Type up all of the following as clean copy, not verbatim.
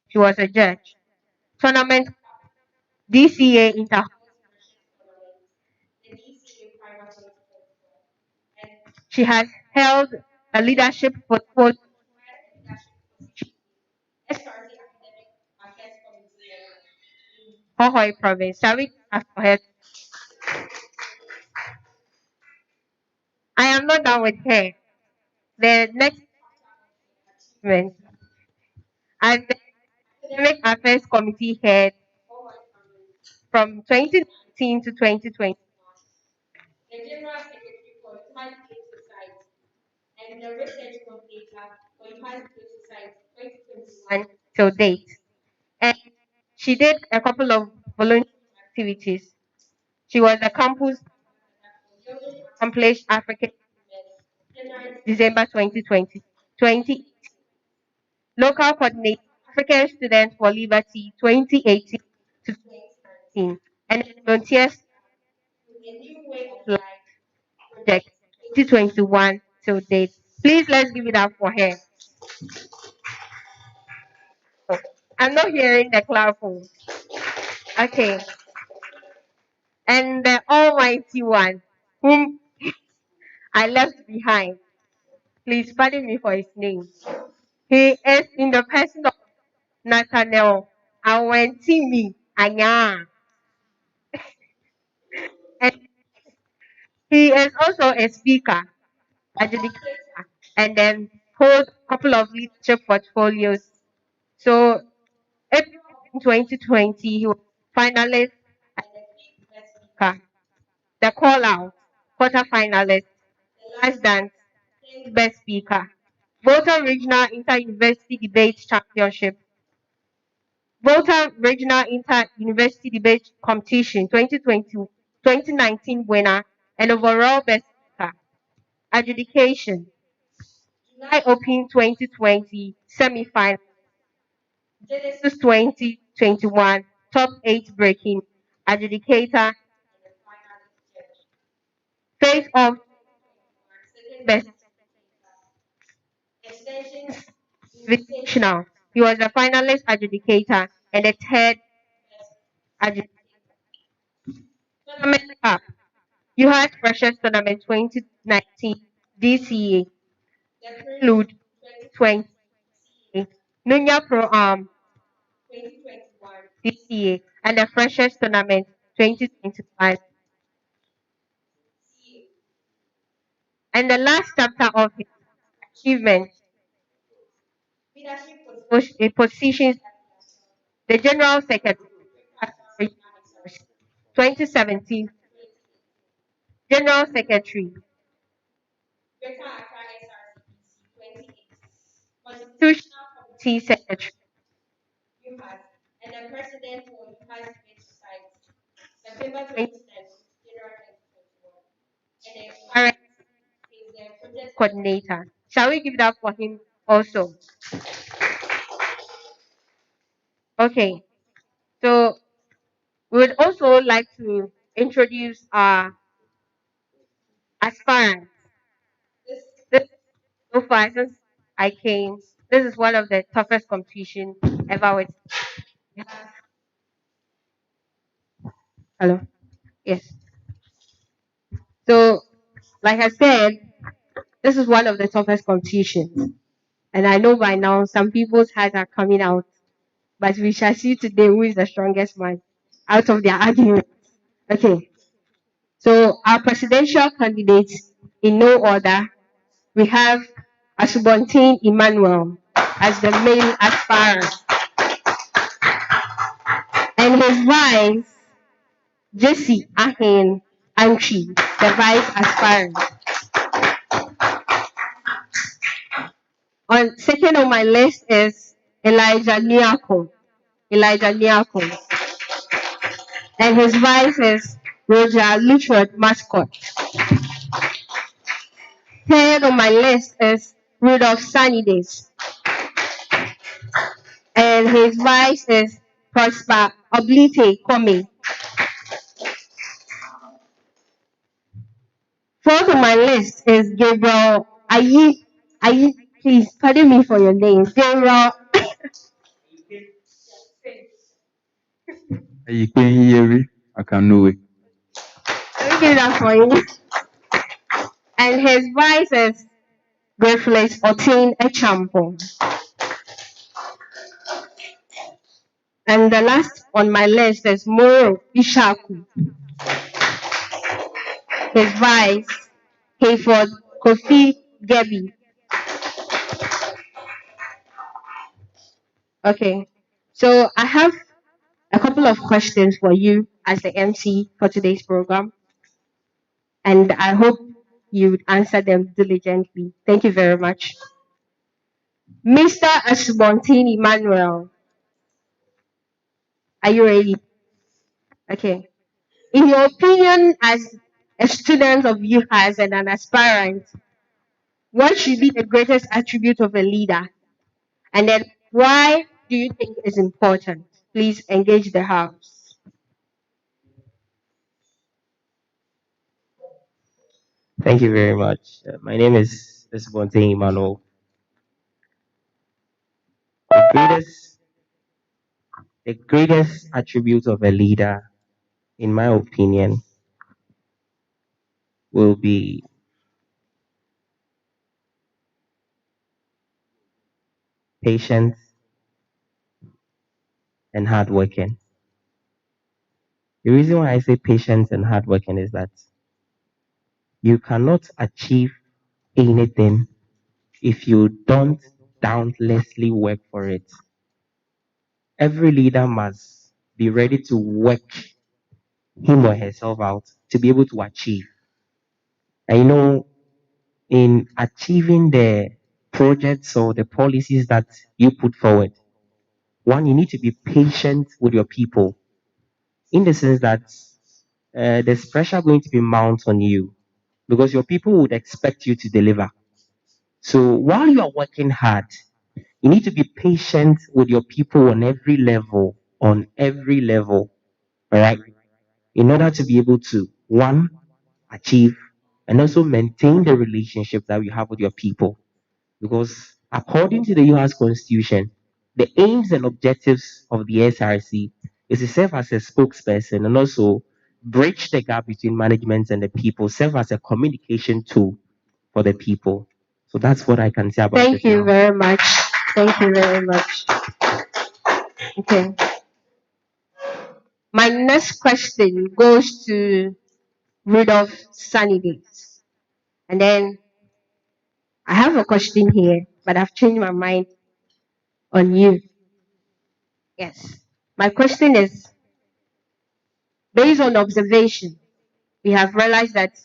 She was a judge. Tournament DCA Inter. She has held a leadership portfolio Hohoi province. Shall we ask for her? I am not done with her. The next event, as the Academic Affairs Committee head from 2019 to 2020, till date. And she did a couple of volunteer activities. She was a campus accomplished African December 2020, 20 local coordinator African Students for Liberty 2018 to 2019, and volunteers life project 2021 till date. Please let's give it up for her. I'm not hearing the clap. Okay. And the Almighty One, whom I left behind. Please pardon me for his name. He is in the person of Nathaniel Awentimi Anya. And he is also a speaker, adjudicator, and then holds a couple of leadership portfolios. So, April 2020, he was finalist as the speaker, the call out, quarter finalist, last dance, best speaker, Volta Regional Inter-University Debate Championship, Volta Regional Inter-University Debate Competition 2020, 2019 winner, and overall best speaker. Adjudication, July Open 2020 semi-final, Genesis 2021 top 8 breaking, adjudicator, face of best extensions invitational. He was a finalist adjudicator and a third adjudicator. Tournament Cup. UHAS Freshers Tournament 2019 DCA. The Prelude 2020 Nunya Pro Am 2021 DCA and the Freshers Tournament 2021. And the last chapter of his achievement, leadership positions, the General Secretary 2017, General Secretary, Constitutional Committee Secretary, and the President for UHAS Debate Society, September 2010, January 2021, and the current is the project coordinator. Shall we give it up for him also? Okay, so we would also like to introduce our aspirants. This so far since I came, this is one of the toughest competition ever with. Hello. Yes. So, like I said, this is one of the toughest competitions, and I know by now some people's hearts are coming out, but we shall see today who is the strongest one out of their arguments. Okay. So our presidential candidates, in no order, we have Asubontin Emmanuel as the main aspirant, and his vice, Jesse Ahin Antwi, the vice aspirant. On second on my list is Elijah Nyako. Elijah Nyako. And his vice is Roger Luchard Mascot. Third on my list is Rudolph Sunnydays. And his vice is Prosper Oblite Kwame. Fourth on my list is Gabriel Ayi, please pardon me for your name. Gabriel. I can know it. Let me give that for you. And his vice is Griffles Otin Echampo. And the last on my list is Moro Ishaku. His vice, Hayford Kofi Gebi. Okay, so I have a couple of questions for you as the MC for today's program, and I hope you would answer them diligently. Thank you very much. Mr. Asubontin Emmanuel, are you ready? Okay. In your opinion, as a student of UHAS and an aspirant, what should be the greatest attribute of a leader? And then why do you think it's important? Please engage the house. Thank you very much. My name is Bonte Emmanuel. The greatest attribute of a leader, in my opinion, will be patience and hardworking. The reason why I say patience and hardworking is that you cannot achieve anything if you don't dauntlessly work for it. Every leader must be ready to work him or herself out to be able to achieve. And in achieving the projects or the policies that you put forward, one, you need to be patient with your people in the sense that there's pressure going to be mounted on you because your people would expect you to deliver. So while you are working hard, you need to be patient with your people on every level, all right, in order to be able to, one, achieve and also maintain the relationship that you have with your people. Because according to the UHAS constitution, the aims and objectives of the SRC is to serve as a spokesperson and also bridge the gap between management and the people, serve as a communication tool for the people. So that's what I can say about it. Thank you very much. Thank you very much. Okay. My next question goes to Rudolph Sunnydays. And then I have a question here, but I've changed my mind on you. Yes. My question is based on observation, we have realized that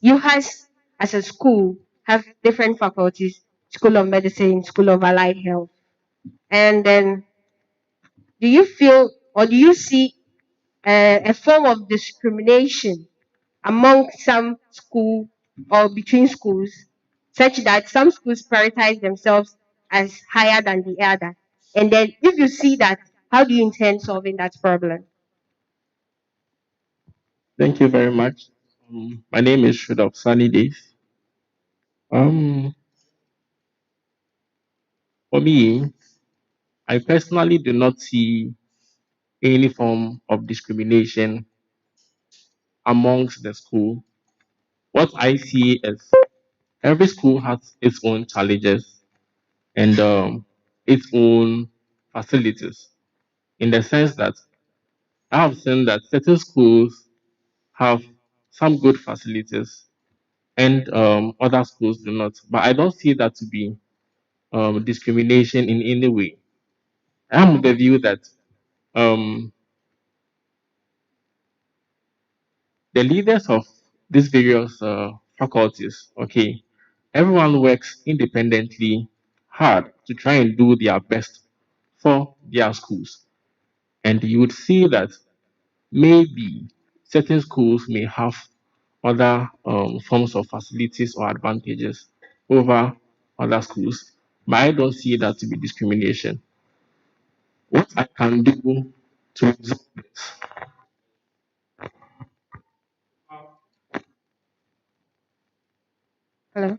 UHAS as a school have different faculties, School of Medicine, School of Allied Health. And then do you feel or do you see a form of discrimination among some school or between schools, such that some schools prioritize themselves as higher than the other? And then if you see that, how do you intend solving that problem? Thank you very much. My name is Rudolph Sunnydays. For me, I personally do not see any form of discrimination amongst the school. What I see is every school has its own challenges and its own facilities. In the sense that I have seen that certain schools have some good facilities and other schools do not. But I don't see that to be discrimination in any way. I'm of the view that um, the leaders of these various faculties, okay, everyone works independently hard to try and do their best for their schools. And you would see that maybe certain schools may have other forms of facilities or advantages over other schools, but I don't see that to be discrimination. What I can do to resolve this, Hello.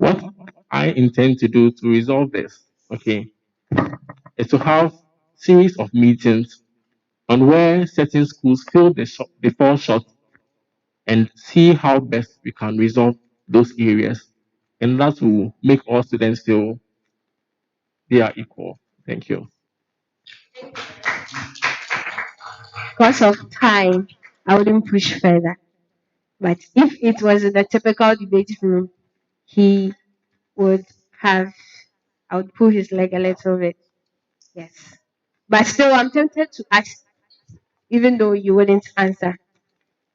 what I intend to do to resolve this, okay, is to have series of meetings on where certain schools feel they fall short and see how best we can resolve those areas. And that will make all students feel they are equal. Thank you. Because of time, I wouldn't push further. But if it was in the typical debate room, he would have, I would pull his leg a little bit. Yes. But still, I'm tempted to ask, even though you wouldn't answer.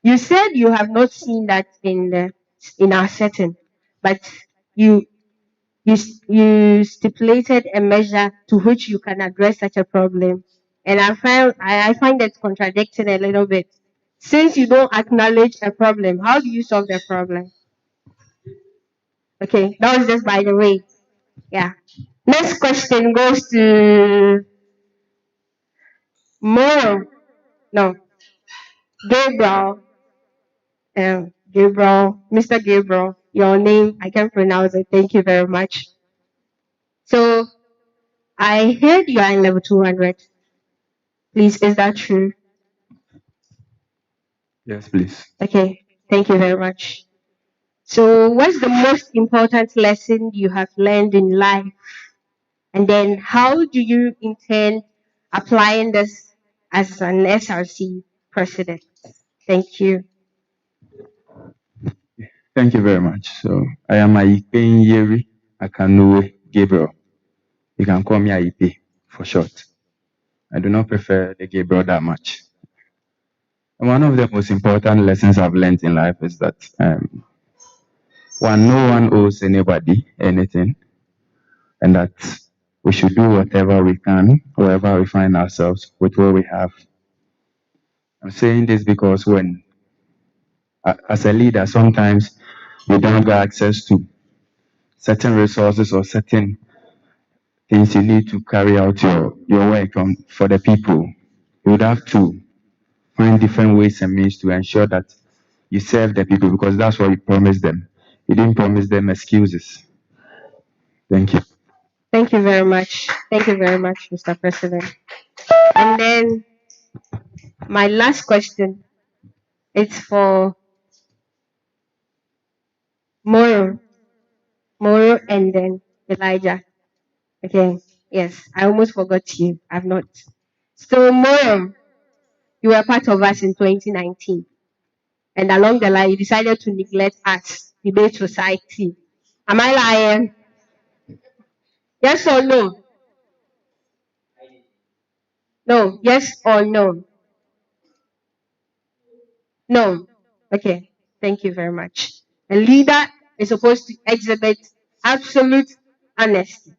You said you have not seen that in our setting, but you you stipulated a measure to which you can address such a problem, and I find that contradicting a little bit. Since you don't acknowledge a problem, how do you solve the problem? Okay, that was just by the way. Yeah. Next question goes to Moro. No, Gabriel. Gabriel, Mr. Gabriel. Your name, I can't pronounce it. Thank you very much. So I heard you are in level 200. Please, is that true? Yes, please. Okay, thank you very much. So, what's the most important lesson you have learned in life? And then, how do you intend applying this as an SRC president? Thank you. Thank you very much. So I am Aipen Yeri Akanue Gabriel. You can call me Aipe for short. I do not prefer the Gabriel that much. And one of the most important lessons I've learned in life is that no one owes anybody anything, and that we should do whatever we can, wherever we find ourselves, with what we have. I'm saying this because as a leader, sometimes you don't get access to certain resources or certain things you need to carry out your work for the people. You would have to find different ways and means to ensure that you serve the people because that's what you promised them. You didn't promise them excuses. Thank you. Thank you very much. Thank you very much, Mr. President. And then my last question is for Moro, Moro, and then Elijah. Okay. Yes, I almost forgot you. I've not. So, Moro, you were part of us in 2019. And along the line, you decided to neglect us, debate society. Am I lying? Yes or no? No. Yes or no? No. Okay. Thank you very much. A leader is supposed to exhibit absolute honesty.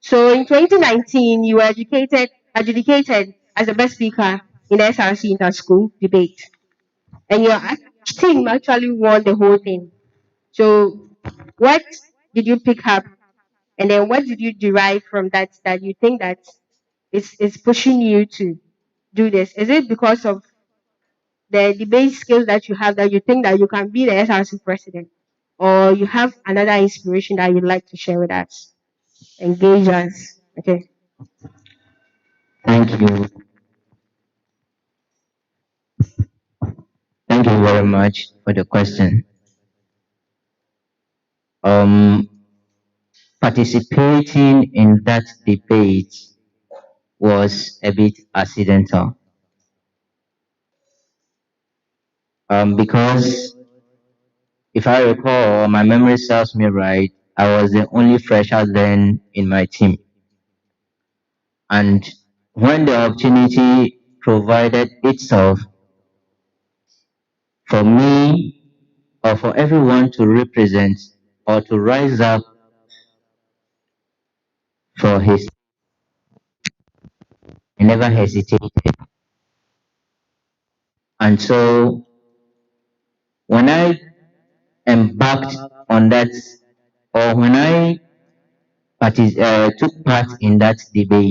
So in 2019, you were adjudicated as the best speaker in the SRC inter-school debate. And your team actually won the whole thing. So what did you pick up? And then what did you derive from that you think that is pushing you to do this? Is it because of the debate skills that you have that you think that you can be the SRC president? Or you have another inspiration that you'd like to share with us? Engage us. Okay. Thank you. Thank you very much for the question. Participating in that debate was a bit accidental. because if I recall, or my memory serves me right, I was the only fresher then in my team. And when the opportunity provided itself for me or for everyone to represent or to rise up for his, I never hesitated. And so when I embarked on that, or when I took part in that debate,